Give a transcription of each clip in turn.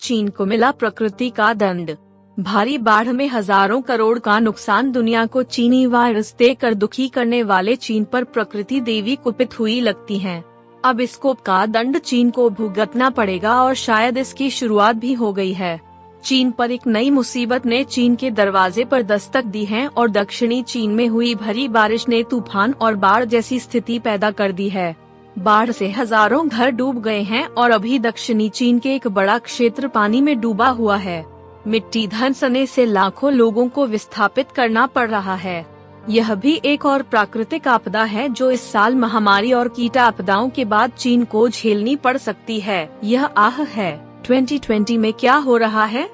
चीन को मिला प्रकृति का दंड। भारी बाढ़ में हजारों करोड़ का नुकसान। दुनिया को चीनी वायरस देकर दुखी करने वाले चीन पर प्रकृति देवी कुपित हुई लगती हैं। अब इसको का दंड चीन को भुगतना पड़ेगा और शायद इसकी शुरुआत भी हो गई है। चीन पर एक नई मुसीबत ने चीन के दरवाजे पर दस्तक दी है और दक्षिणी चीन में हुई भारी बारिश ने तूफान और बाढ़ जैसी स्थिति पैदा कर दी है। बाढ़ से हजारों घर डूब गए हैं और अभी दक्षिणी चीन के एक बड़ा क्षेत्र पानी में डूबा हुआ है। मिट्टी धंसने से लाखों लोगों को विस्थापित करना पड़ रहा है। यह भी एक और प्राकृतिक आपदा है जो इस साल महामारी और कीट आपदाओं के बाद चीन को झेलनी पड़ सकती है। यह आह है। 2020 में क्या हो रहा है?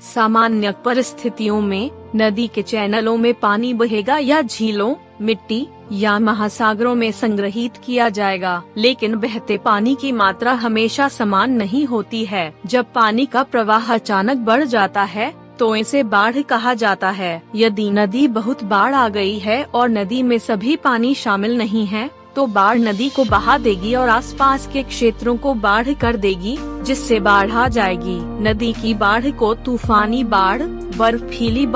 सामान्य परिस्थितियों में नदी के चैनलों में पानी बहेगा या झीलों, मिट्टी या महासागरों में संग्रहित किया जाएगा, लेकिन बहते पानी की मात्रा हमेशा समान नहीं होती है। जब पानी का प्रवाह अचानक बढ़ जाता है तो इसे बाढ़ कहा जाता है। यदि नदी बहुत बाढ़ आ गई है और नदी में सभी पानी शामिल नहीं है, तो बाढ़ नदी को बहा देगी और आसपास के क्षेत्रों को बाढ़ कर देगी, जिससे बाढ़ आ जाएगी। नदी की बाढ़ को तूफानी बाढ़, बर्फीले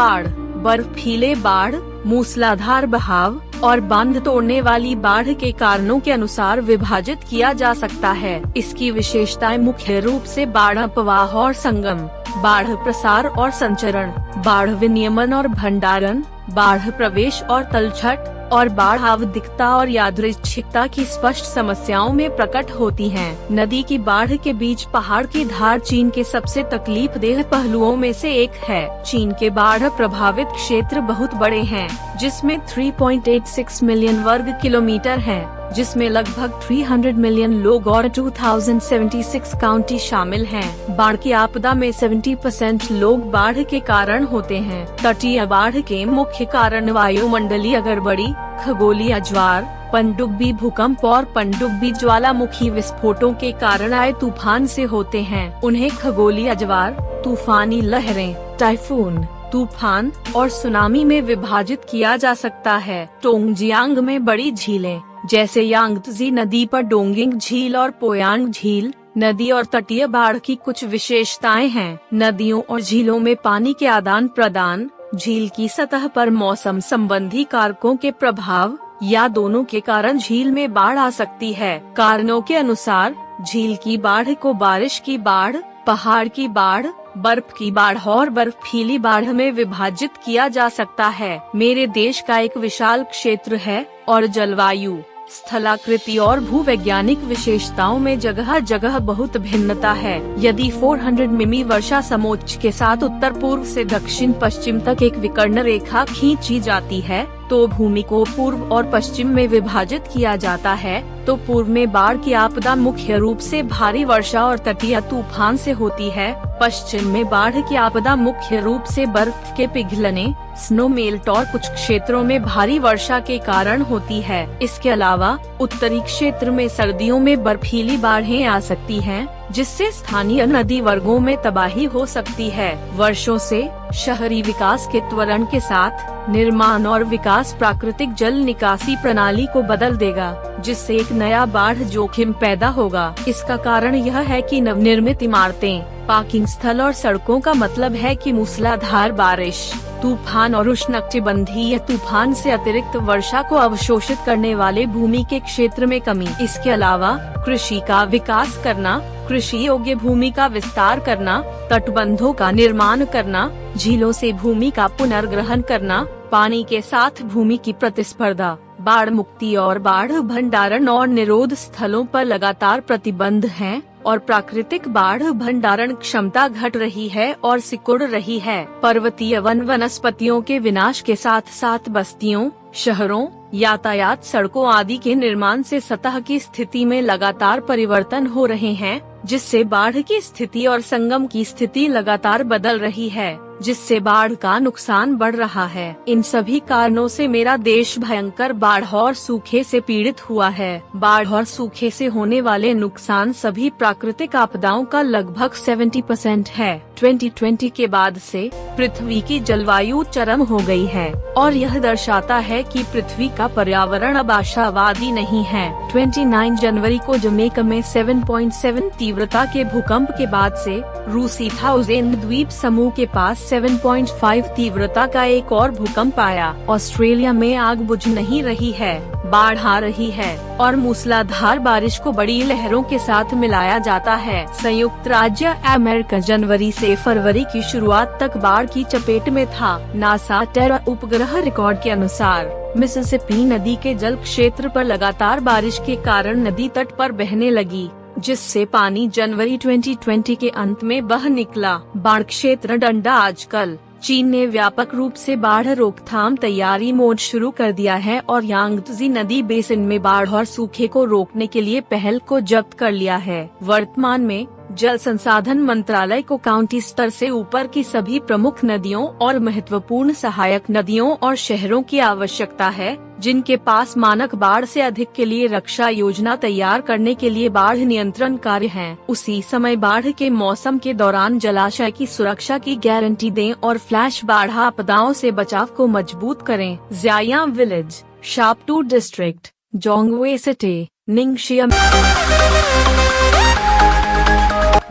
बाढ़, मूसलाधार बहाव और बांध तोड़ने वाली बाढ़ के कारणों के अनुसार विभाजित किया जा सकता है। इसकी विशेषताएं मुख्य रूप से बाढ़ अपवाह और संगम, बाढ़ प्रसार और संचरण, बाढ़ विनियमन और भंडारण, बाढ़ प्रवेश और तलछट और बाढ़ आवधिकता और यादृच्छिकता की स्पष्ट समस्याओं में प्रकट होती हैं। नदी की बाढ़ के बीच पहाड़ की धार चीन के सबसे तकलीफदेह पहलुओं में से एक है। चीन के बाढ़ प्रभावित क्षेत्र बहुत बड़े हैं, जिसमें 3.86 मिलियन वर्ग किलोमीटर हैं, जिसमें लगभग 300 मिलियन लोग और 2076 काउंटी शामिल हैं। बाढ़ की आपदा में 70% लोग बाढ़ के कारण होते हैं। तटीय बाढ़ के मुख्य कारण वायुमंडलीय गड़बड़ी, खगोलीय ज्वार, पनडुब्बी भूकंप और पनडुब्बी ज्वालामुखी विस्फोटों के कारण आए तूफान से होते हैं। उन्हें खगोलीय ज्वार, तूफानी लहरें, टाइफून, तूफान और सुनामी में विभाजित किया जा सकता है। टोंगजियांग में बड़ी झीलें जैसे यांगत्जी नदी पर डोंगिंग झील और पोयांग झील नदी और तटीय बाढ़ की कुछ विशेषताएं हैं। नदियों और झीलों में पानी के आदान प्रदान, झील की सतह पर मौसम संबंधी कारकों के प्रभाव या दोनों के कारण झील में बाढ़ आ सकती है। कारणों के अनुसार झील की बाढ़ को बारिश की बाढ़, पहाड़ की बाढ़, बर्फ की बाढ़ और बर्फीली बाढ़ में विभाजित किया जा सकता है। मेरे देश का एक विशाल क्षेत्र है और जलवायु, स्थलाकृति और भूवैज्ञानिक विशेषताओं में जगह जगह बहुत भिन्नता है। यदि 400 मिमी वर्षा समोच्च के साथ उत्तर पूर्व से दक्षिण पश्चिम तक एक विकर्ण रेखा खींची जाती है, तो भूमि को पूर्व और पश्चिम में विभाजित किया जाता है, तो पूर्व में बाढ़ की आपदा मुख्य रूप से भारी वर्षा और तटीय तूफान से होती है। पश्चिम में बाढ़ की आपदा मुख्य रूप से बर्फ के पिघलने, स्नो मेल्ट और कुछ क्षेत्रों में भारी वर्षा के कारण होती है। इसके अलावा उत्तरी क्षेत्र में सर्दियों में बर्फीली बाढ़ें आ सकती हैं, जिससे स्थानीय नदी वर्गों में तबाही हो सकती है। वर्षों से शहरी विकास के त्वरण के साथ निर्माण और विकास प्राकृतिक जल निकासी प्रणाली को बदल देगा, जिससे एक नया बाढ़ जोखिम पैदा होगा। इसका कारण यह है कि नवनिर्मित इमारतें, पार्किंग स्थल और सड़कों का मतलब है कि मूसलाधार बारिश, तूफान और उष्णकटिबंधीय तूफान से अतिरिक्त वर्षा को अवशोषित करने वाले भूमि के क्षेत्र में कमी। इसके अलावा कृषि का विकास करना, कृषि योग्य भूमि का विस्तार करना, तटबंधों का निर्माण करना, झीलों से भूमि का पुनर्ग्रहण करना, पानी के साथ भूमि की प्रतिस्पर्धा, बाढ़ मुक्ति और बाढ़ भंडारण और निरोध स्थलों पर लगातार प्रतिबंध हैं और प्राकृतिक बाढ़ भंडारण क्षमता घट रही है और सिकुड़ रही है। पर्वतीय वनस्पतियों के विनाश के साथ साथ बस्तियों, शहरों, यातायात, सड़कों आदि के निर्माण से सतह की स्थिति में लगातार परिवर्तन हो रहे हैं, जिससे बाढ़ की स्थिति और संगम की स्थिति लगातार बदल रही है, जिससे बाढ़ का नुकसान बढ़ रहा है। इन सभी कारणों से मेरा देश भयंकर बाढ़ और सूखे से पीड़ित हुआ है। बाढ़ और सूखे से होने वाले नुकसान सभी प्राकृतिक आपदाओं का लगभग 70% है। 2020 के बाद से पृथ्वी की जलवायु चरम हो गई है और यह दर्शाता है कि पृथ्वी का पर्यावरण अब आशावादी नहीं है। 29 जनवरी को जमैका में 7.7 तीव्र तीव्रता के भूकंप के बाद से रूसी थाउजेंड द्वीप समूह के पास 7.5 तीव्रता का एक और भूकंप आया। ऑस्ट्रेलिया में आग बुझ नहीं रही है, बाढ़ आ रही है और मूसलाधार बारिश को बड़ी लहरों के साथ मिलाया जाता है। संयुक्त राज्य अमेरिका जनवरी से फरवरी की शुरुआत तक बाढ़ की चपेट में था। नासा टेरा उपग्रह रिकॉर्ड के अनुसार मिसिसिपी नदी के जल क्षेत्र पर लगातार बारिश के कारण नदी तट पर बहने लगी, जिससे पानी जनवरी 2020 के अंत में बह निकला। बाढ़ क्षेत्र डंडा आजकल चीन ने व्यापक रूप से बाढ़ रोकथाम तैयारी मोड शुरू कर दिया है और यांगत्जे नदी बेसिन में बाढ़ और सूखे को रोकने के लिए पहल को जब्त कर लिया है। वर्तमान में जल संसाधन मंत्रालय को काउंटी स्तर से ऊपर की सभी प्रमुख नदियों और महत्वपूर्ण सहायक नदियों और शहरों की आवश्यकता है, जिनके पास मानक बाढ़ से अधिक के लिए रक्षा योजना तैयार करने के लिए बाढ़ नियंत्रण कार्य हैं। उसी समय बाढ़ के मौसम के दौरान जलाशय की सुरक्षा की गारंटी दें और फ्लैश बाढ़ आपदाओं से बचाव को मजबूत करें। Ziyang village, Shapotou district, Zhongwei city, Ningxia.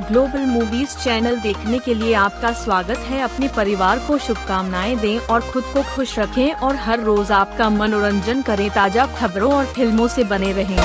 Global movies channel देखने के लिए आपका स्वागत है। अपने परिवार को शुभकामनाएं दें और खुद को खुश रखें और हर रोज आपका मनोरंजन करें। ताजा खबरों और फिल्मों से बने रहें।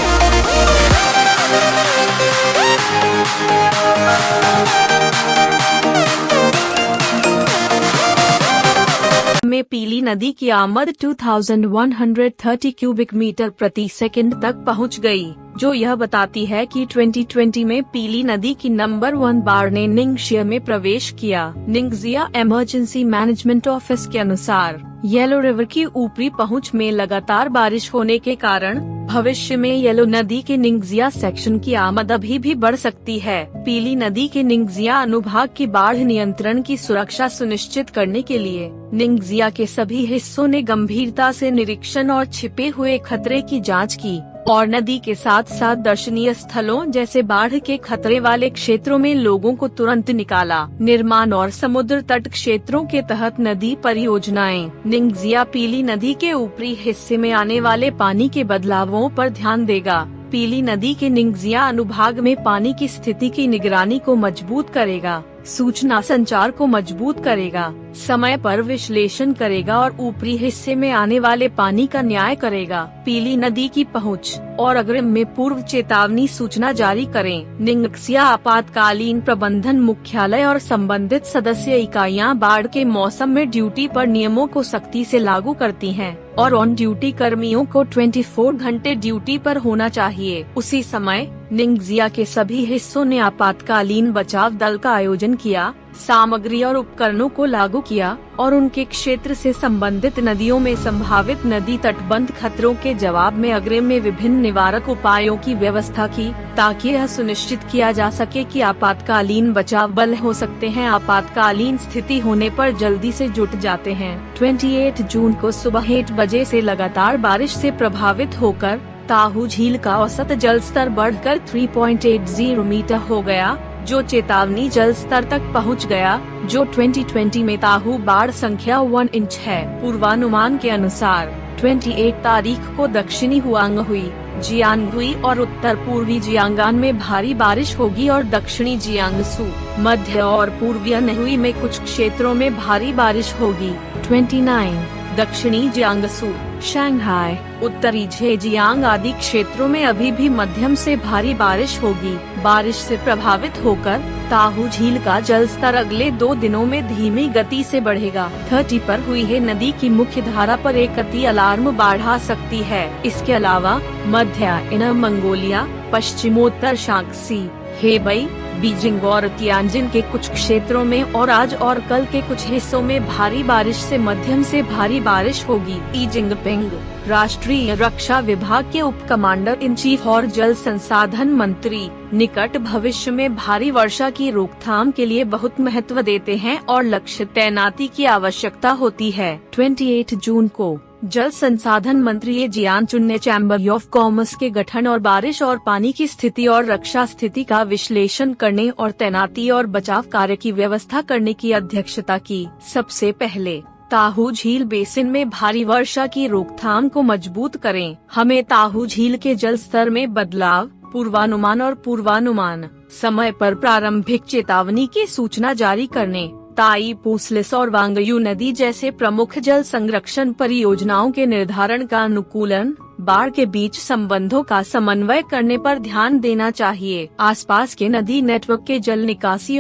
में पीली नदी की आमद 2130 क्यूबिक मीटर प्रति सेकंड तक पहुंच गई, जो यह बताती है कि 2020 में पीली नदी की नंबर 1 बाढ़ ने निंगशिया में प्रवेश किया। निंगजिया इमरजेंसी मैनेजमेंट ऑफिस के अनुसार येलो रिवर की ऊपरी पहुंच में लगातार बारिश होने के कारण भविष्य में येलो नदी के निंगजिया सेक्शन की आमद अभी भी बढ़ सकती है। पीली नदी के निंगजिया अनुभाग की बाढ़ नियंत्रण की सुरक्षा सुनिश्चित करने के लिए निंगजिया के सभी हिस्सों ने गंभीरता से निरीक्षण और छिपे हुए खतरे की जांच की और नदी के साथ साथ दर्शनीय स्थलों जैसे बाढ़ के खतरे वाले क्षेत्रों में लोगों को तुरंत निकाला। निर्माण और समुद्र तट क्षेत्रों के तहत नदी परियोजनाएं। निंगजिया पीली नदी के ऊपरी हिस्से में आने वाले पानी के बदलावों पर ध्यान देगा। पीली नदी के निंगजिया अनुभाग में पानी की स्थिति की निगरानी को मजबूत करेगा, सूचना संचार को मजबूत करेगा, समय पर विश्लेषण करेगा और ऊपरी हिस्से में आने वाले पानी का न्याय करेगा। पीली नदी की पहुंच और अग्रिम में पूर्व चेतावनी सूचना जारी करें। निंगजिया आपातकालीन प्रबंधन मुख्यालय और संबंधित सदस्य इकाइयां बाढ़ के मौसम में ड्यूटी पर नियमों को सख्ती से लागू करती हैं और ऑन ड्यूटी कर्मियों को 24 घंटे ड्यूटी पर होना चाहिए। उसी समय निंगजिया के सभी हिस्सों ने आपातकालीन बचाव दल का आयोजन किया, सामग्री और उपकरणों को लागू किया और उनके क्षेत्र से संबंधित नदियों में संभावित नदी तटबंध खतरों के जवाब में अग्रिम में विभिन्न निवारक उपायों की व्यवस्था की, ताकि यह सुनिश्चित किया जा सके कि आपातकालीन बचाव बल हो सकते हैं आपातकालीन स्थिति होने पर जल्दी से जुट जाते हैं। 28 जून को सुबह 8 बजे से लगातार बारिश से प्रभावित होकर ताहू झील का औसत जल स्तर बढ़कर 3.80 मीटर हो गया, जो चेतावनी जल स्तर तक पहुंच गया, जो 2020 में ताहू बाढ़ संख्या 1 इंच है। पूर्वानुमान के अनुसार 28 तारीख को दक्षिणी हुआंगहुई, जियांगहुई और उत्तर पूर्वी जियांगान में भारी बारिश होगी और दक्षिणी जियांगसू, मध्य और पूर्वी अनहुई में कुछ क्षेत्रों में भारी बारिश होगी। 29 दक्षिणी जियांगसू, शंघाई, उत्तरी झेजियांग आदि क्षेत्रों में अभी भी मध्यम से भारी बारिश होगी। बारिश से प्रभावित होकर ताहू झील का जल स्तर अगले 2 दिनों में धीमी गति से बढ़ेगा। 30 पर हुई है नदी की मुख्य धारा पर एक अति अलार्म बाढ़ आ सकती है। इसके अलावा मध्य इनर मंगोलिया, पश्चिमोत्तर शांक्सी, हेबई, बीजिंग और तियानजिन के कुछ क्षेत्रों में और आज और कल के कुछ हिस्सों में भारी बारिश से मध्यम से भारी बारिश होगी। ई जिंगपिंग, राष्ट्रीय रक्षा विभाग के उप कमांडर इन चीफ और जल संसाधन मंत्री, निकट भविष्य में भारी वर्षा की रोकथाम के लिए बहुत महत्व देते हैं और लक्ष्य तैनाती की आवश्यकता होती है। 28 जून को जल संसाधन मंत्री जियान चुन ने चैम्बर ऑफ कॉमर्स के गठन और बारिश और पानी की स्थिति और रक्षा स्थिति का विश्लेषण करने और तैनाती और बचाव कार्य की व्यवस्था करने की अध्यक्षता की। सबसे पहले ताहू झील बेसिन में भारी वर्षा की रोकथाम को मजबूत करें। हमें ताहू झील के जल स्तर में बदलाव, पूर्वानुमान और पूर्वानुमान समय पर प्रारंभिक चेतावनी की सूचना जारी करने, ताई पूसलिस और वांगयू नदी जैसे प्रमुख जल संरक्षण परियोजनाओं के निर्धारण का अनुकूलन, बाढ़ के बीच संबंधों का समन्वय करने पर ध्यान देना चाहिए। आसपास के नदी नेटवर्क के जल निकासी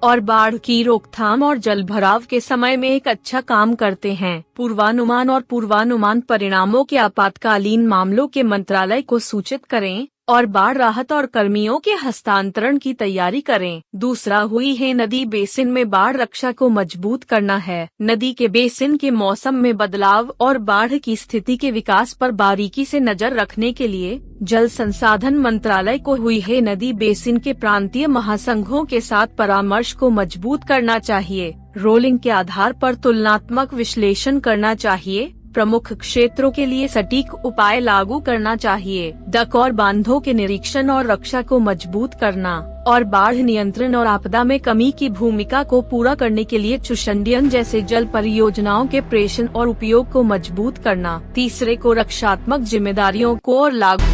और बाढ़ की रोकथाम और जल भराव के समय में एक अच्छा काम करते हैं। पूर्वानुमान परिणामों के आपातकालीन मामलों के मंत्रालय को सूचित करें और बाढ़ राहत और कर्मियों के हस्तांतरण की तैयारी करें। दूसरा हुई है नदी बेसिन में बाढ़ रक्षा को मजबूत करना है। नदी के बेसिन के मौसम में बदलाव और बाढ़ की स्थिति के विकास पर बारीकी से नजर रखने के लिए जल संसाधन मंत्रालय को हुई है नदी बेसिन के प्रांतीय महासंघों के साथ परामर्श को मजबूत करना चाहिए। रोलिंग के आधार पर तुलनात्मक विश्लेषण करना चाहिए। प्रमुख क्षेत्रों के लिए सटीक उपाय लागू करना चाहिए। डक और बांधों के निरीक्षण और रक्षा को मजबूत करना और बाढ़ नियंत्रण और आपदा में कमी की भूमिका को पूरा करने के लिए चुशंडियन जैसे जल परियोजनाओं के प्रेषण और उपयोग को मजबूत करना। तीसरे को रक्षात्मक जिम्मेदारियों को और लागू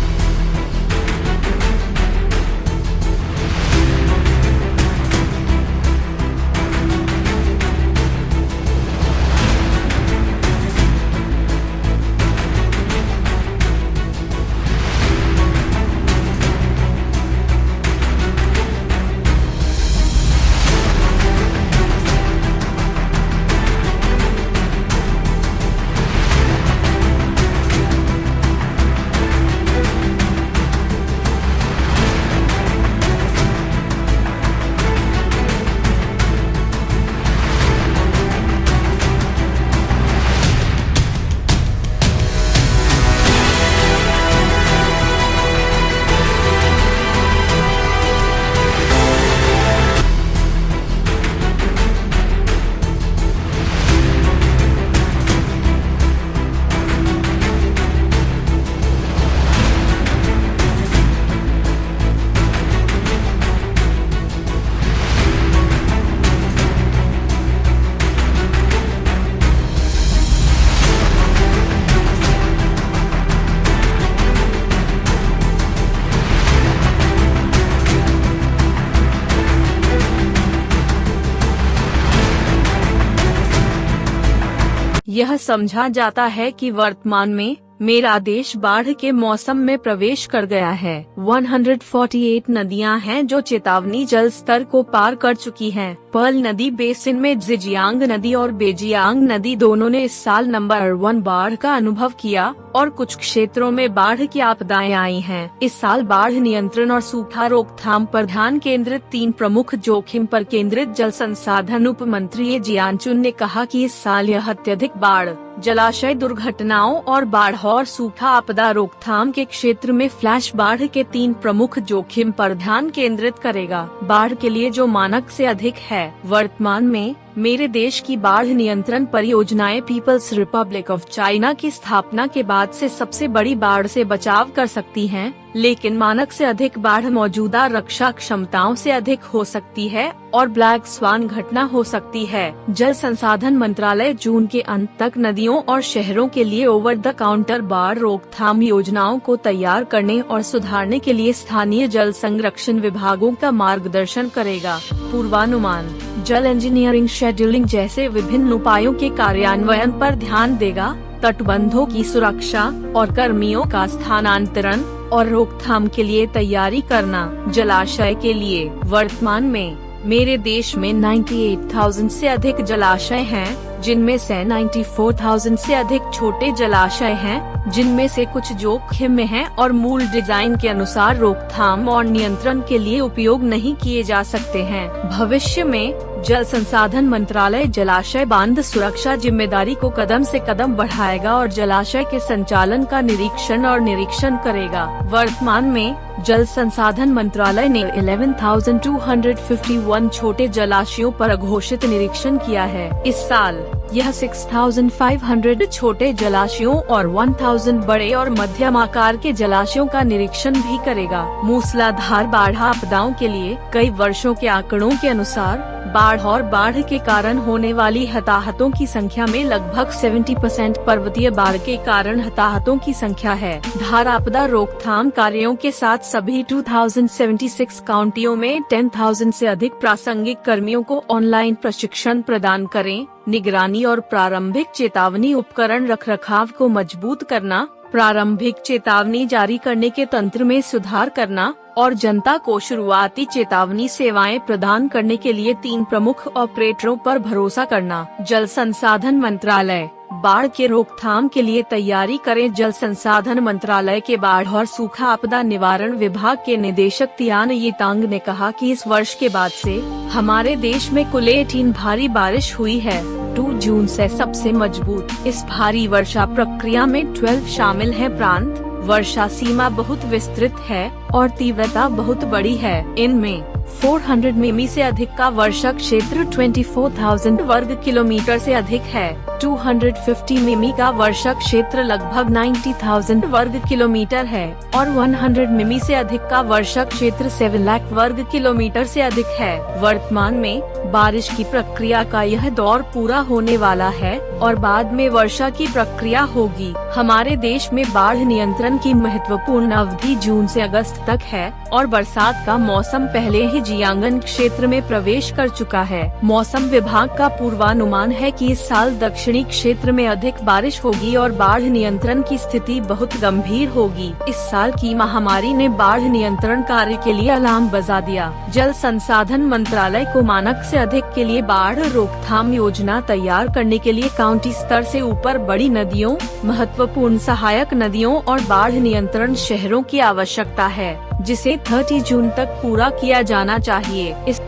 यह समझा जाता है कि वर्तमान में मेरा देश बाढ़ के मौसम में प्रवेश कर गया है। 148 नदियां हैं जो चेतावनी जल स्तर को पार कर चुकी हैं। पर्ल नदी बेसिन में जिजियांग नदी और बेजियांग नदी दोनों ने इस साल नंबर 1 बाढ़ का अनुभव किया और कुछ क्षेत्रों में बाढ़ की आपदाएं आई हैं। इस साल बाढ़ नियंत्रण और सूखा रोकथाम पर ध्यान केंद्रित 3 प्रमुख जोखिम पर केंद्रित जल संसाधन उप मंत्री जियानचुन ने कहा कि इस साल यह अत्यधिक बाढ़, जलाशय दुर्घटनाओं और बाढ़ और सूखा आपदा रोकथाम के क्षेत्र में फ्लैश बाढ़ के 3 प्रमुख जोखिम पर ध्यान केंद्रित करेगा। बाढ़ के लिए जो मानक से अधिक है। वर्तमान में मेरे देश की बाढ़ नियंत्रण परियोजनाएं पीपल्स रिपब्लिक ऑफ चाइना की स्थापना के बाद से सबसे बड़ी बाढ़ से बचाव कर सकती हैं, लेकिन मानक से अधिक बाढ़ मौजूदा रक्षा क्षमताओं से अधिक हो सकती है और ब्लैक स्वान घटना हो सकती है। जल संसाधन मंत्रालय जून के अंत तक नदियों और शहरों के लिए ओवर द काउंटर बाढ़ रोकथाम योजनाओं को तैयार करने और सुधारने के लिए स्थानीय जल संरक्षण विभागों का मार्गदर्शन करेगा। पूर्वानुमान, जल इंजीनियरिंग, शेड्यूलिंग जैसे विभिन्न उपायों के कार्यान्वयन पर ध्यान देगा। तटबंधों की सुरक्षा और कर्मियों का स्थानांतरण और रोकथाम के लिए तैयारी करना। जलाशय के लिए वर्तमान में मेरे देश में 98,000 से अधिक जलाशय हैं, जिनमें से 94,000 से अधिक छोटे जलाशय हैं, जिनमें से कुछ जोखिम में हैं और मूल डिजाइन के अनुसार रोकथाम और नियंत्रण के लिए उपयोग नहीं किए जा सकते हैं। भविष्य में जल संसाधन मंत्रालय जलाशय बांध सुरक्षा जिम्मेदारी को कदम से कदम बढ़ाएगा और जलाशय के संचालन का निरीक्षण करेगा। वर्तमान में जल संसाधन मंत्रालय ने 11,251 छोटे जलाशयों पर अघोषित निरीक्षण किया है। इस साल यह 6,500 छोटे जलाशयों और 1,000 बड़े और मध्यम आकार के जलाशयों का निरीक्षण भी करेगा। मूसलाधार बाढ़ आपदाओं के लिए कई वर्षों के आंकड़ों के अनुसार बाढ़ और बाढ़ के कारण होने वाली हताहतों की संख्या में लगभग 70% पर्वतीय बाढ़ के कारण हताहतों की संख्या है। धार आपदा रोकथाम कार्यों के साथ सभी 2076 काउंटियों में 10,000 से अधिक प्रासंगिक कर्मियों को ऑनलाइन प्रशिक्षण प्रदान करें। निगरानी और प्रारंभिक चेतावनी उपकरण रखरखाव को मजबूत करना, प्रारंभिक चेतावनी जारी करने के तंत्र में सुधार करना और जनता को शुरुआती चेतावनी सेवाएं प्रदान करने के लिए 3 प्रमुख ऑपरेटरों पर भरोसा करना। जल संसाधन मंत्रालय, बाढ़ के रोकथाम के लिए तैयारी करें। जल संसाधन मंत्रालय के बाढ़ और सूखा आपदा निवारण विभाग के निदेशक तियान येतांग ने कहा कि इस वर्ष के बाद से हमारे देश में कुल 18 भारी बारिश हुई है। 2 जून से सबसे मजबूत इस भारी वर्षा प्रक्रिया में 12 शामिल है प्रांत। वर्षा सीमा बहुत विस्तृत है और तीव्रता बहुत बड़ी है। इनमें 400 मिमी से अधिक का वर्षा क्षेत्र 24,000 वर्ग किलोमीटर से अधिक है। 250 मिमी का वर्षा क्षेत्र लगभग 90,000 वर्ग किलोमीटर है और 100 मिमी से अधिक का वर्षा क्षेत्र 7 लाख वर्ग किलोमीटर से अधिक है। वर्तमान में बारिश की प्रक्रिया का यह दौर पूरा होने वाला है और बाद में वर्षा की प्रक्रिया होगी। हमारे देश में बाढ़ नियंत्रण की महत्वपूर्ण अवधि जून से अगस्त तक है और बरसात का मौसम पहले ही जियांगन क्षेत्र में प्रवेश कर चुका है। मौसम विभाग का पूर्वानुमान है कि इस साल दक्षिणी क्षेत्र में अधिक बारिश होगी और बाढ़ नियंत्रण की स्थिति बहुत गंभीर होगी। इस साल की महामारी ने बाढ़ नियंत्रण कार्य के लिए अलार्म बजा दिया। जल संसाधन मंत्रालय को मानक से अधिक के लिए बाढ़ रोकथाम योजना तैयार करने के लिए काउंटी स्तर से ऊपर बड़ी नदियों, महत्वपूर्ण सहायक नदियों और बाढ़ नियंत्रण शहरों की आवश्यकता है, जिसे 30 जून तक पूरा किया जाना चाहिए। इस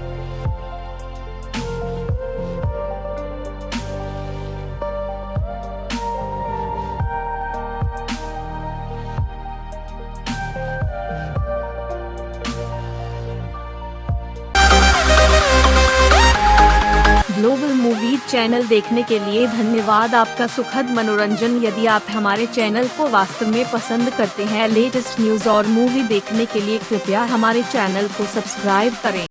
ग्लोबल मूवी चैनल देखने के लिए धन्यवाद। आपका सुखद मनोरंजन। यदि आप हमारे चैनल को वास्तव में पसंद करते हैं, लेटेस्ट न्यूज और मूवी देखने के लिए कृपया हमारे चैनल को सब्सक्राइब करें।